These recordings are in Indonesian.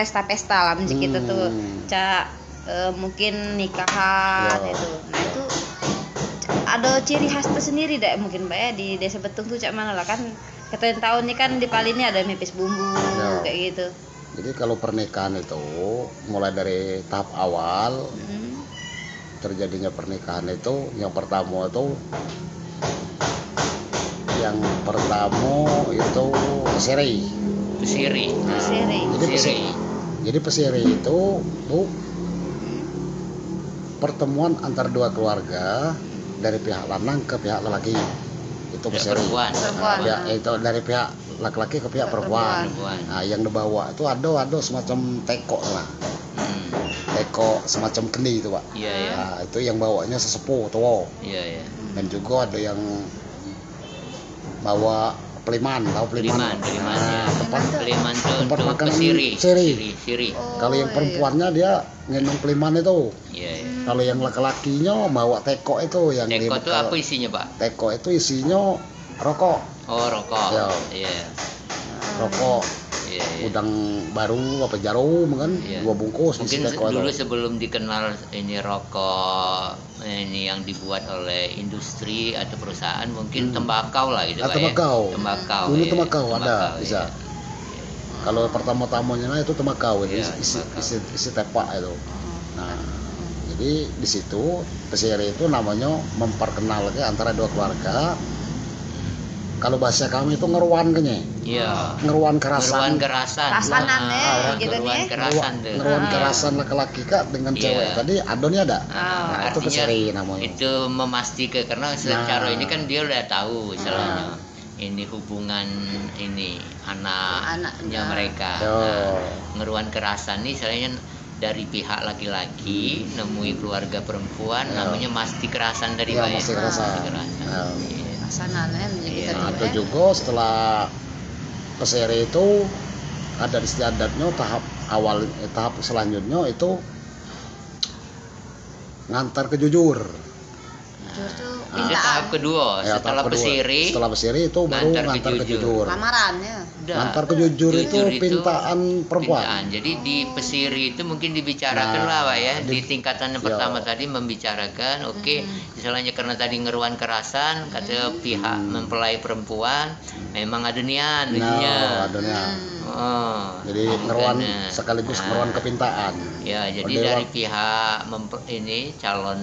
pesta-pesta lah menjadi kita tuh mungkin nikahan itu. Nah itu ada ciri khas tersendiri deh mungkin Mbak ya di desa Betung tuh cak mana lah kan kita tahu nih kan di Pali ini ada mepes bumbu kayak gitu. Jadi kalau pernikahan itu mulai dari tahap awal terjadinya pernikahan itu yang pertama itu pesiri. Jadi pesiri itu pertemuan antara dua keluarga dari pihak lanang ke pihak lelaki. Itu pesiri. Itu dari pihak laki-laki ke pihak perempuan. Nah, yang dibawa itu ada semacam teko lah. Teko semacam kendi itu, Pak. Nah, itu yang bawanya sesepuh tua. Dan juga ada yang bawa peliman, tahu peliman? Tempat makan siri. Kalau yang perempuannya dia ngendong peliman itu. Kalau yang laki-lakinya bawa teko itu yang teko itu apa isinya, Pak? Teko itu isinya rokok. Oh, rokok. Rokok. Udang baru apa jarum kan? 2 bungkus mungkin dulu sebelum dikenal ini rokok ini yang dibuat oleh industri atau perusahaan mungkin tembakau lah gitu Pak. Tembakau. Dulu tembakau ada bisa. Kalau pertama-tamanya itu tembakau isi tepak itu. Nah, jadi di situ pesiri itu namanya memperkenalkan antara dua keluarga. Kalau bahasa kami itu ngeruan kayaknya. Ngeruan kerasan. Ngeruan kerasan laki-laki Kak dengan cewek. Tadi adonnya ada. Nah, itu pesiri namanya. Itu memastikan karena secara ini kan dia udah tahu istilahnya. Ini hubungan ini anaknya mereka. Ngeruan kerasan ini istilahnya dari pihak laki-laki nemui keluarga perempuan namanya masti kerasan dari masti kerasan. Ada juga setelah pesiri itu ada istiadatnya tahap selanjutnya itu ngantar ke jujur. Itu tahap kedua setelah pesiri. Setelah pesiri itu baru ngantar ke jujur. Lamarannya. Ngantar ke jujur itu pintaan perempuan. Jadi di pesiri itu mungkin dibicarakan lah Pak ya. Di tingkatan yang pertama tadi membicarakan misalnya karena tadi ngeruan kerasan kata pihak mempelai perempuan memang ada niat. Jadi ngeruan sekaligus ngeruan kepintaan. Ya, jadi dari pihak calon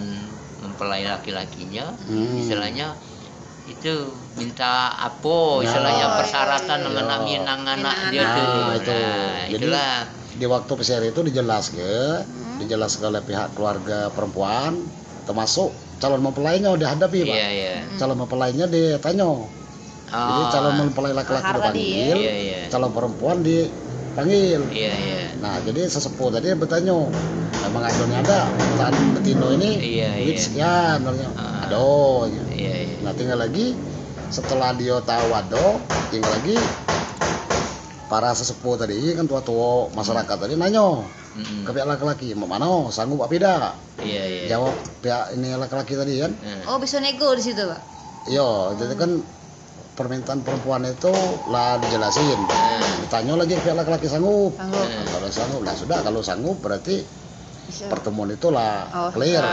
mempelai laki-lakinya istilahnya itu minta apa istilahnya persyaratan mengenai anak dia itulah di waktu pesiri itu dijelaskan oleh pihak keluarga perempuan termasuk calon mempelainya udah hadapi Pak. Calon mempelainya ditanya. Jadi calon mempelai laki-laki dipanggil, calon perempuan dipanggil. Nah, jadi sesepuh tadi bertanya, memang ada perusahaan betino ini duit sekian, Nah, tinggal lagi setelah dia tahu tinggal lagi para sesepuh tadi kan tua-tua masyarakat tadi nanya ke pihak laki-laki, mana sanggup apa tidak? Jawab pihak ini laki-laki tadi kan. Bisa nego di situ Pak. Jadi kan permintaan perempuan itu lah dijelasin. Ditanya lagi pihak laki-laki sanggup. Kalau sanggup, sudah kalau sanggup berarti pertemuan itulah clear.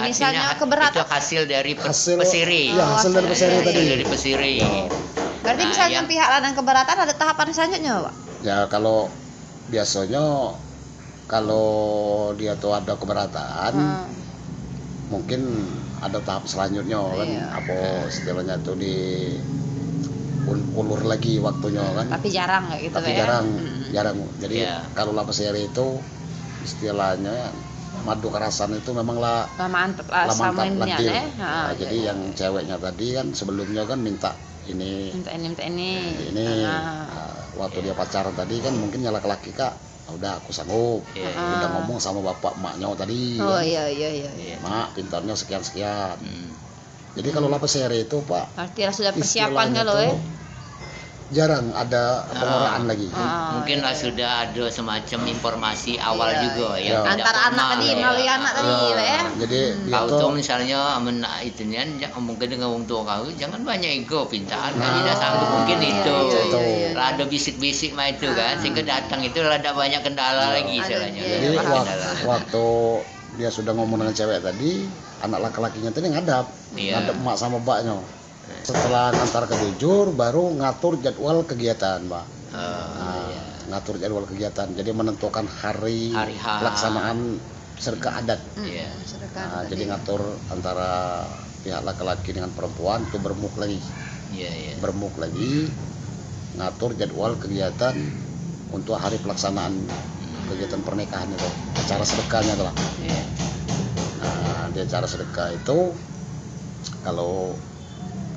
Misalnya keberatan itu hasil dari pesiri. Hasil dari pesiri tadi. Dari pesiri. Berarti misalnya pihak lanang keberatan ada tahapan selanjutnya, Pak? Ya kalau biasanya kalau dia tuh ada keberatan mungkin ada tahap selanjutnya kan apa istilahnya tuh ulur lagi waktunya kan. Tapi jarang kayak gitu jarang. Jadi kalau la pesiri itu istilahnya madu kerasan itu memang lamaan lagi. Jadi yang ceweknya tadi kan sebelumnya kan minta ini. Waktu dia pacaran tadi kan mungkin laki-laki Kak, udah aku sanggup. Udah ngomong sama bapak emaknya tadi. Mak, pintarnya sekian-sekian. Jadi kalau la pesiri itu Pak, pasti sudah persiapan kalau jarang ada pengoraan lagi. Mungkin sudah ada semacam informasi awal juga ya. Antara anak tadi melalui anak tadi ya. Jadi kau tuh misalnya itunya mungkin dengan orang tua kau jangan banyak ego pintaan kan tidak sanggup mungkin itu. ada bisik-bisik mah itu kan, sehingga datang itu ada banyak kendala lagi istilahnya. Jadi waktu dia sudah ngomong dengan cewek tadi, anak laki-lakinya tadi ngadap emak sama mbaknya. Setelah ngantar ke bujur, baru ngatur jadwal kegiatan, Mbak. Ngatur jadwal kegiatan, jadi menentukan hari pelaksanaan sedekah adat. Jadi ngatur antara pihak laki-laki dengan perempuan itu bermuk lagi, ngatur jadwal kegiatan untuk hari pelaksanaan kegiatan pernikahan itu, acara sedekahnya itulah. Di acara sedekah itu, kalau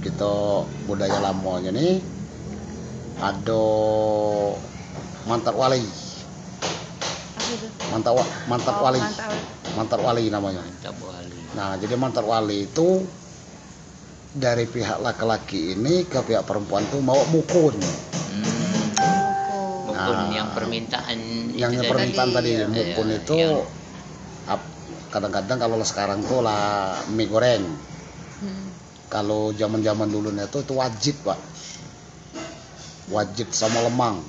kita budaya lamanya nih ada mantap wali. Mantap wali namanya. Nah, jadi mantap wali itu dari pihak laki-laki ini ke pihak perempuan tuh mau mukun. Mukun yang permintaan. Yang permintaan tadi mukun itu kadang-kadang kalau sekarang tuh lah mie goreng. Kalau zaman-zaman dulu itu wajib, Pak. Wajib sama lemang.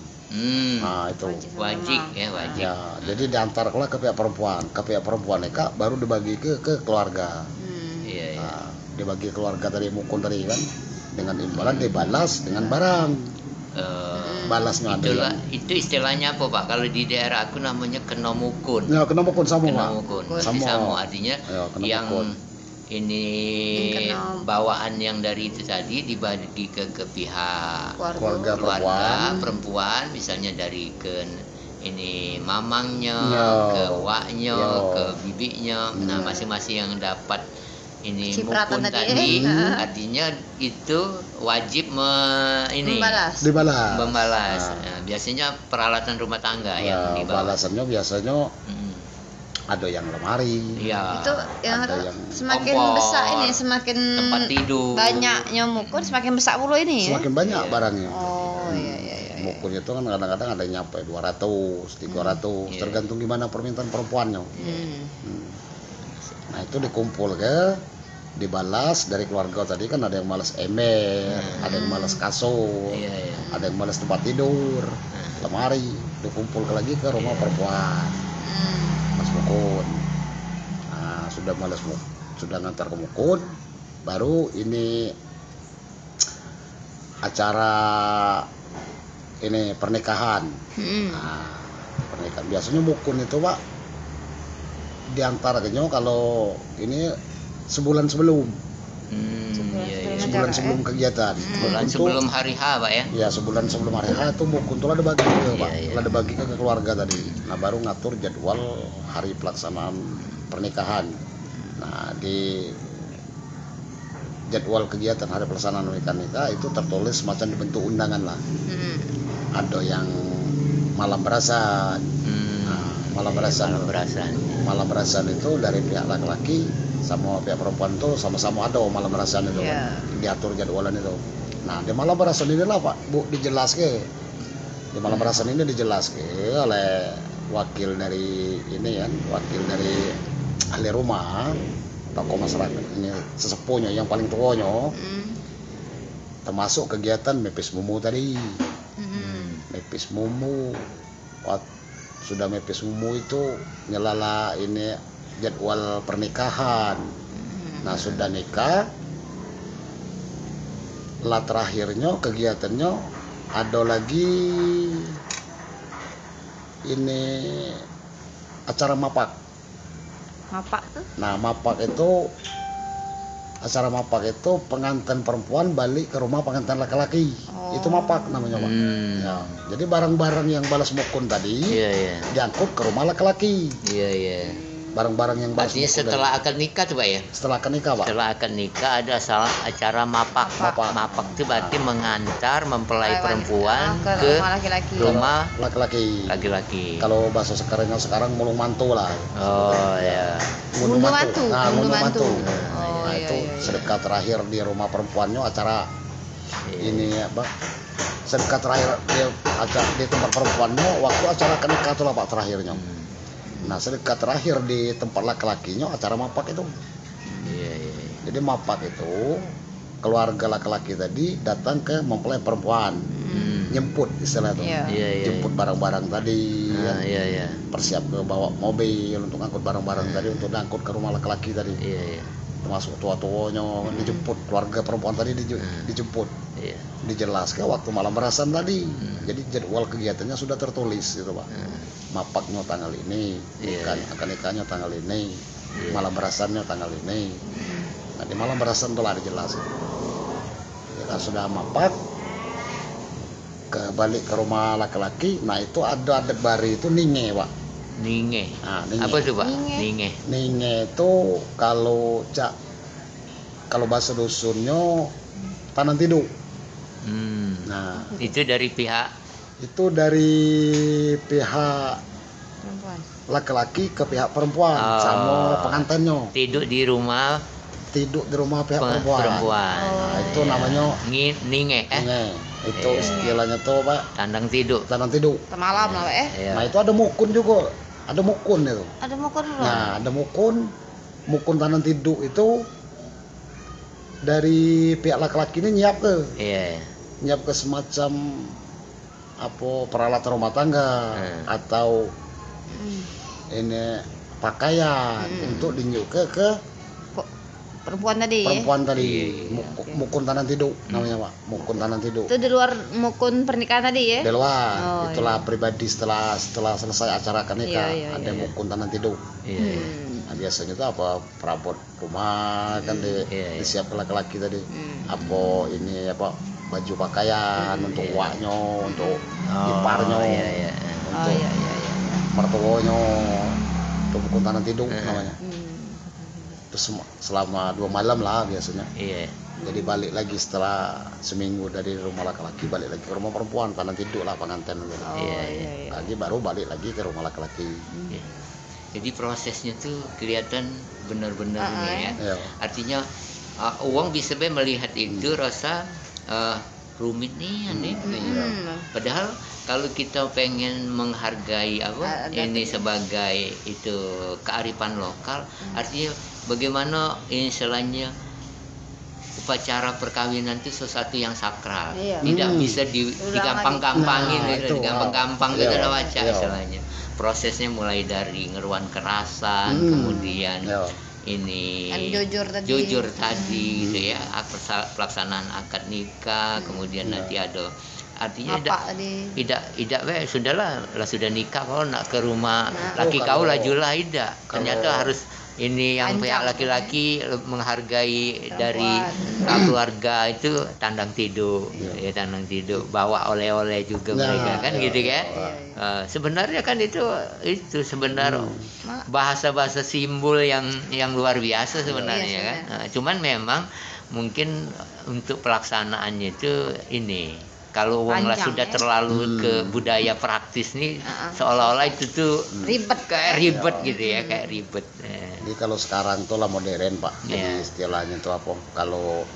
Nah, itu wajib. Ya, jadi diantar ke pihak perempuan. Ke pihak perempuan mereka baru dibagi ke keluarga. Nah, dibagi keluarga tadi mukun tadi kan, dengan imbalan dibalas dengan barang. Balasnya itulah, itu istilahnya apa, Pak? Kalau di daerah aku namanya kena mukun. Ya, kena mukun sama, Pak. Sama artinya yang mukun. Ini bawaan yang dari itu tadi dibagi ke pihak keluarga perempuan, misalnya dari ke ini mamangnya, ke waknya, ke bibinya. Nah, masing-masing yang dapat ini mukun tadi artinya itu wajib membalas. Nah, biasanya peralatan rumah tangga yang dibawa. Balasannya biasanya ada yang lemari, itu yang semakin besar ini, semakin tempat tidur, banyaknya mukun semakin besar pula ini semakin banyak barangnya. Iya. Mukun itu kan kadang-kadang ada yang nyampe 200, 300, tergantung gimana permintaan perempuannya. Nah, itu dikumpul dibalas dari keluarga tadi kan, ada yang malas ember, ada yang malas kasur, ada yang malas tempat tidur, lemari, dikumpul lagi ke rumah perempuan. Mukun. Nah, sudah ngantar ke mukun, baru ini acara ini pernikahan. Nah, pernikahan biasanya mukun itu, Pak, diantar kalau ini sebulan sebelum. Sebulan sebelum kegiatan. Sebelum hari H, Pak ya? Ya, sebulan sebelum hari H itu mukun tuh ada bagi Pak. Ada bagi ke keluarga tadi. Nah, baru ngatur jadwal hari pelaksanaan pernikahan. Nah, di jadwal kegiatan hari pelaksanaan nikah itu tertulis macam dibentuk undangan lah. Ada yang malam berasan. Malam berasan itu dari pihak laki-laki sama pihak perempuan tuh sama-sama ada malam berasan itu kan, diatur jadwalan itu. Nah, di malam berasan ini lah, Pak, Bu, dijelaskan. Di malam berasan ini dijelaskan oleh wakil dari ahli rumah, tokoh masyarakat ini, sesepuhnya yang paling tuanya, termasuk kegiatan mepis mumu tadi. Mepis mumu, sudah mepis mumu itu nyelala ini jadwal pernikahan. Nah, sudah nikah, lah terakhirnya kegiatannya ada lagi ini acara mapak. Nah, acara mapak itu pengantin perempuan balik ke rumah pengantin laki-laki. Itu mapak namanya, Pak. Ya, jadi barang-barang yang balas mukun tadi diangkut ke rumah laki-laki. Barang-barang yang balas mukun setelah akad nikah tuh, Pak ya? Setelah akad nikah, Pak. Setelah akad nikah ada acara mapak. Mapak itu berarti mengantar mempelai perempuan ke rumah laki-laki. Kalau bahasa sekarang mulung mantu lah. Ngunduh mantu. Nah, itu sedekah terakhir di rumah perempuannya, acara ini sedekah terakhir di tempat perempuannya waktu acara akad nikah itulah, Pak, terakhirnya. Nah, sedekah terakhir di tempat laki-lakinya acara mapak itu. Jadi mapak itu keluarga laki-laki tadi datang ke mempelai perempuan. nyemput istilah tuh. Jemput barang-barang tadi, persiap ke bawa mobil untuk ngangkut barang-barang tadi, untuk diangkut ke rumah laki-laki tadi. Termasuk tua-tuanya dijemput, keluarga perempuan tadi dijemput. Dijelaskan waktu malam berasan tadi. Jadi jadwal kegiatannya sudah tertulis gitu Pak. Mapaknya tanggal ini, akan nikahnya tanggal ini, malam berasannya tanggal ini. Nah di malam berasan telah dijelaskan. Ya kan sudah mapak, balik ke rumah laki-laki. Nah itu ada adat bari itu ninge Pak. Ninge. Nah, ninge. Apa itu Pak? Ninge. Ninge itu kalau bahasa dusunnya tanam tidur. Nah itu dari pihak Perempuan. laki-laki ke pihak perempuan sama pengantinnya. Tidur di rumah pihak perempuan. Nah, itu namanya ninge. Itu istilahnya tuh Pak. Tandang tidur. Malam lah Nah itu ada mukun juga. Ada mukun itu. Ada mukun belum? Nah ada mukun tanam tidur itu dari pihak laki-laki ini nyiap ke semacam apa peralatan rumah tangga atau ini pakaian untuk dinyuk ke perempuan tadi. Mukun tanam tidur namanya Pak. Mukun tanam tidur. Itu di luar mukun pernikahan tadi ya? Di luar. Itulah pribadi setelah selesai acara nikah ada mukun tanam tidur. Nah, biasanya itu apa perabot rumah kan disiapkan laki-laki tadi. Apa ini apa baju pakaian untuk uaknya, untuk iparnya, untuk mertuanya, untuk mukun tanam tidur namanya. Terus selama 2 malam lah biasanya. Jadi balik lagi setelah seminggu dari rumah laki-laki, balik lagi ke rumah perempuan, tanam tidur lah pengantin gitu. Lagi baru balik lagi ke rumah laki-laki. Jadi prosesnya tuh kelihatan benar-benar ini ya. Artinya uang bisa melihat itu rasa rumit nih aneh. Padahal kalau kita pengen menghargai ini sebagai itu kearifan lokal, artinya bagaimana istilahnya upacara perkawinan itu sesuatu yang sakral, tidak bisa digampang-gampangin, digampang-gampang gitu baca istilahnya. Prosesnya mulai dari ngeruan kerasan, kemudian ini jujur tadi gitu ya, pelaksanaan akad nikah, kemudian nanti ada artinya tidak sudah nikah kalau nak ke rumah laki kau lajulah tidak, ternyata harus ini yang pihak laki-laki menghargai dari keluarga itu tandang tidur, tandang tidur, bawa oleh-oleh juga mereka kan gitu kan. Sebenarnya kan itu sebenarnya bahasa-bahasa simbol yang luar biasa sebenarnya kan. Cuman memang mungkin untuk pelaksanaannya itu ini kalau uang lah sudah terlalu ke budaya praktis nih, seolah-olah itu tuh ribet gitu ya, kayak ribet. Jadi kalau sekarang tuh lah modern Pak. Jadi istilahnya tuh apa? Kalau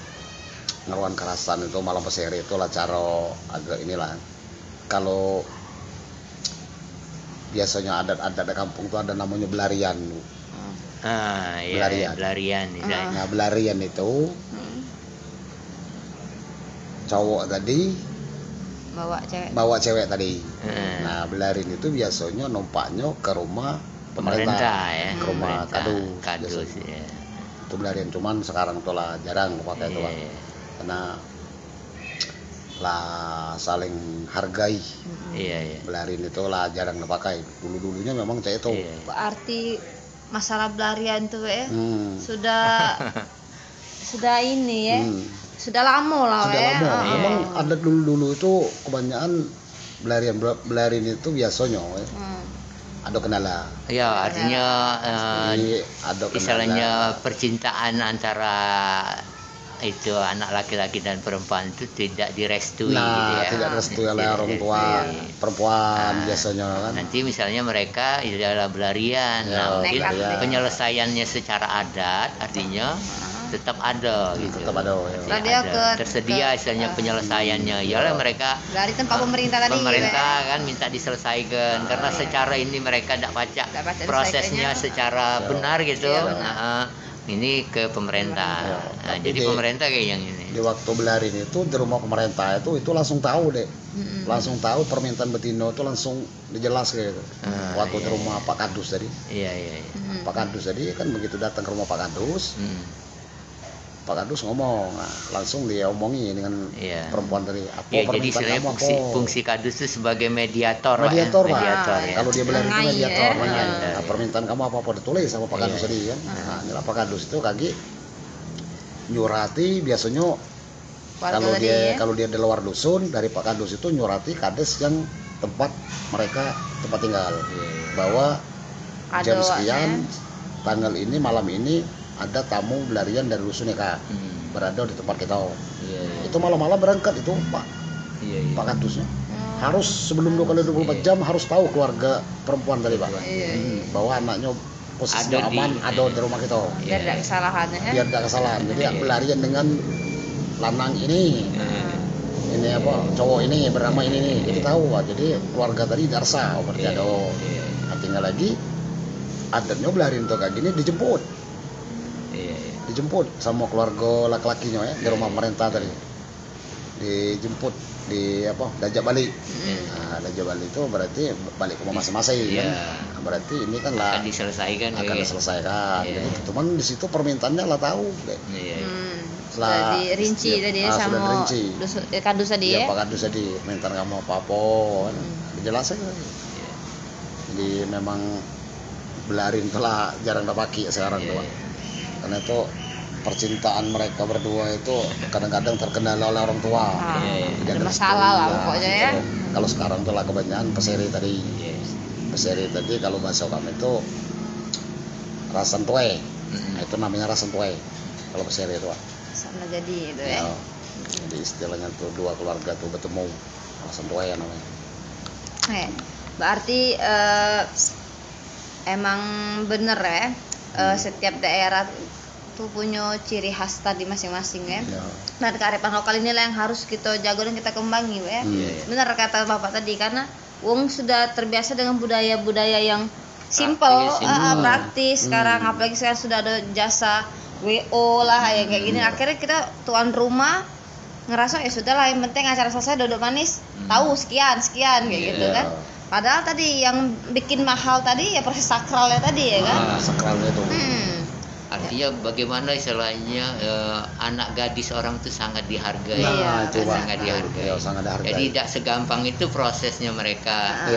ngeruan kerasan itu malam peseri itu lah cara agak inilah. Kalau biasanya adat-adat kampung tuh ada namanya belarian. Belarian. Nah belarian itu cowok tadi bawa cewek tadi. Nah belarin itu biasanya numpaknya ke rumah pemerintah ke rumah kado ya. Itu belarin, cuman sekarang tuh lah jarang pakai itu karena lah saling hargai. Belarin itu lah jarang dipakai. Dulunya memang kayak itu. Berarti masalah belarian tuh sudah ini ya. Sudah lama lah Memang adat dulu itu kebanyakan belarian itu biasanya ada kendala. Ya artinya istilahnya percintaan antara itu anak laki-laki dan perempuan itu tidak direstui gitu ya. Tidak direstui oleh orang tua perempuan biasanya kan. Nanti misalnya mereka adalah belarian, mungkin penyelesaiannya secara adat artinya tetap ada gitu. Tetap ada. Tersedia istilahnya penyelesaiannya. Iyalah mereka dari tempat pemerintah tadi. Kan minta diselesaikan karena secara ini mereka tidak baca prosesnya secara benar gitu. ini ke pemerintah. Ya, Nah, jadi pemerintah kayak yang ini. Di waktu belarin itu di rumah pemerintah itu langsung tahu deh. Langsung tahu permintaan Betino itu langsung dijelaskan gitu. Waktu di rumah Pak Kadus tadi. Iya. Pak Kadus tadi kan begitu datang ke rumah Pak Kadus. Pak Kadus ngomong, langsung dia omongi dengan perempuan tadi. Apa permintaan jadi kamu apa? Fungsi Kadus itu sebagai mediator, mediator, Pak. Mediator, ya. Kalau dia belarin itu mediator. Nah, permintaan kamu apa ditulis sama Pak Kadus tadi kan. Nah, inilah Pak Kadus itu kaki nyurati biasanya kalau dia di luar dusun dari Pak Kadus itu nyurati kades yang tempat mereka tempat tinggal bahwa jam sekian tanggal ini malam ini ada tamu belarian dari dusun Eka berada di tempat kita. Itu malam-malam berangkat itu Pak Kadusnya harus sebelum 24 jam harus tahu keluarga perempuan tadi Pak bahwa anaknya posisinya aman ada di rumah kita biar tidak kesalahan biar tidak kesalahan. Jadi belarian dengan lanang ini apa cowok ini bernama ini nih jadi tahu Pak. Jadi keluarga tadi darsa berarti ada tinggal lagi adatnya belarian tuh kayak gini dijemput sama keluarga laki-lakinya ya di rumah pemerintah tadi dijemput di apa Dajak balik. Nah, Dajak balik itu berarti balik ke rumah masing-masing kan. Nah, berarti ini kan lah akan diselesaikan. Jadi cuman di situ permintaannya lah tahu deh. Setelah dirinci tadi sama Kadus tadi ya. Pak Kadus tadi permintaan kamu apa-apa kan dijelasin. Jadi memang belarin telah jarang dipakai sekarang tuh. Karena itu percintaan mereka berdua itu kadang-kadang terkendala oleh orang tua. Ada masalah lah pokoknya ya. Kalau sekarang tuh lah kebanyakan peseri tadi. Peseri tadi kalau bahasa kami itu rasan tuai. Nah, itu namanya rasan tuai. Kalau peseri itu. Sama jadi itu ya. Jadi istilahnya tuh dua keluarga tuh bertemu rasan tuai namanya. Berarti emang bener ya. Setiap daerah tuh punya ciri khas tadi masing-masing ya. Dan kearifan lokal inilah yang harus kita jaga dan kita kembangi ya. Benar kata Bapak tadi karena wong sudah terbiasa dengan budaya-budaya yang simple, praktis. Sekarang apalagi sekarang sudah ada jasa WO lah ya kayak gini. Akhirnya kita tuan rumah ngerasa ya sudahlah yang penting acara selesai duduk manis, tahu sekian kayak gitu kan. Padahal tadi yang bikin mahal tadi ya proses sakralnya tadi ya kan. Sakralnya itu. Artinya bagaimana istilahnya anak gadis orang itu sangat dihargai. Sangat dihargai. Jadi tidak segampang itu prosesnya mereka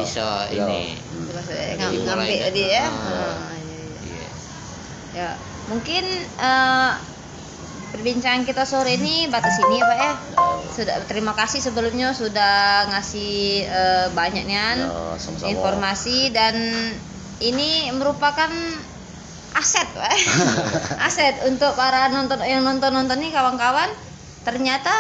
bisa ini. Ngambil tadi ya. Ya, mungkin perbincangan kita sore ini batas ini ya Pak ya. Sudah terima kasih sebelumnya sudah ngasih banyaknya informasi dan ini merupakan aset Pak. Aset untuk para nonton nih kawan-kawan. Ternyata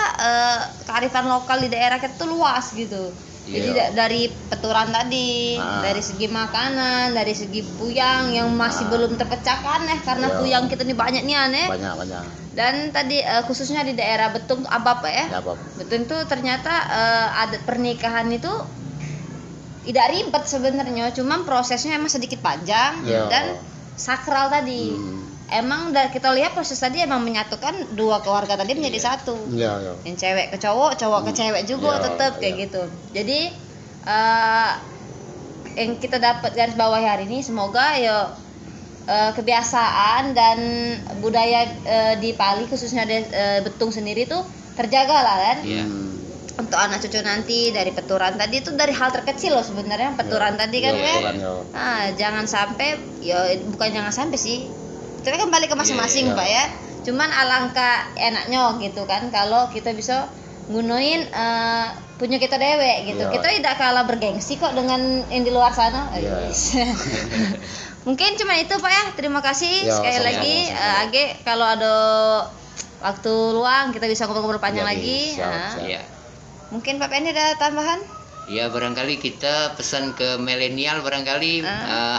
kearifan lokal di daerah kita tuh luas gitu. Jadi dari peturan tadi, dari segi makanan, dari segi puyang yang masih belum terpecahkan karena puyang kita nih banyak nih aneh. Banyak. Dan tadi khususnya di daerah Betung Abab ya. Betung tuh ternyata adat pernikahan itu tidak ribet sebenarnya, cuman prosesnya emang sedikit panjang dan sakral tadi. Emang kita lihat proses tadi emang menyatukan dua keluarga tadi menjadi satu. Yang cewek ke cowok, cowok ke cewek juga tetap kayak gitu. Jadi yang kita dapat garis bawah hari ini semoga kebiasaan dan budaya di Pali khususnya di Betung sendiri tuh terjaga lah kan. Untuk anak cucu nanti dari peturan tadi itu dari hal terkecil loh sebenarnya peturan tadi kan jangan sampai bukan jangan sampai sih. Kita kan balik ke masing-masing Pak ya. Cuman alangkah enaknya gitu kan kalau kita bisa ngunoin punya kita dewek gitu. Kita tidak kalah bergengsi kok dengan yang di luar sana. Mungkin cuma itu Pak ya. Terima kasih sekali lagi. Age kalau ada waktu luang kita bisa ngobrol-ngobrol panjang lagi. Mungkin Pak Pendi ada tambahan? Ya barangkali kita pesan ke milenial barangkali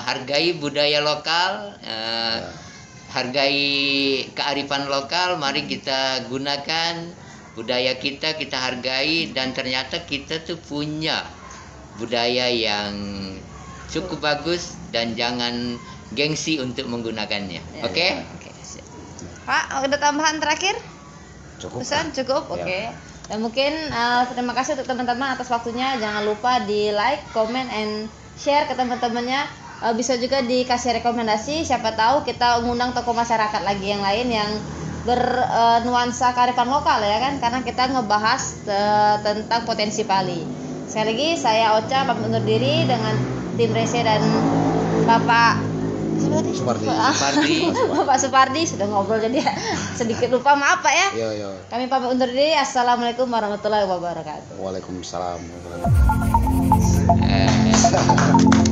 hargai budaya lokal. Hargai kearifan lokal, mari kita gunakan budaya kita hargai dan ternyata kita tuh punya budaya yang cukup bagus dan jangan gengsi untuk menggunakannya. Oke? Pak, ada tambahan terakhir? Cukup. Pesan cukup, oke. Dan mungkin terima kasih untuk teman-teman atas waktunya. Jangan lupa di like, comment, and share ke teman-temannya. Bisa juga dikasih rekomendasi. Siapa tahu kita mengundang tokoh masyarakat lagi yang lain yang bernuansa kearifan lokal ya kan, karena kita ngebahas tentang potensi Pali. Sekali lagi saya Ocha pamit undur diri dengan tim Rese dan Bapak Supardi. Bapak Supardi sudah ngobrol jadi sedikit lupa, maaf Pak ya. Iya. Kami pamit undur diri. Assalamualaikum warahmatullahi wabarakatuh. Waalaikumsalam warahmatullahi wabarakatuh.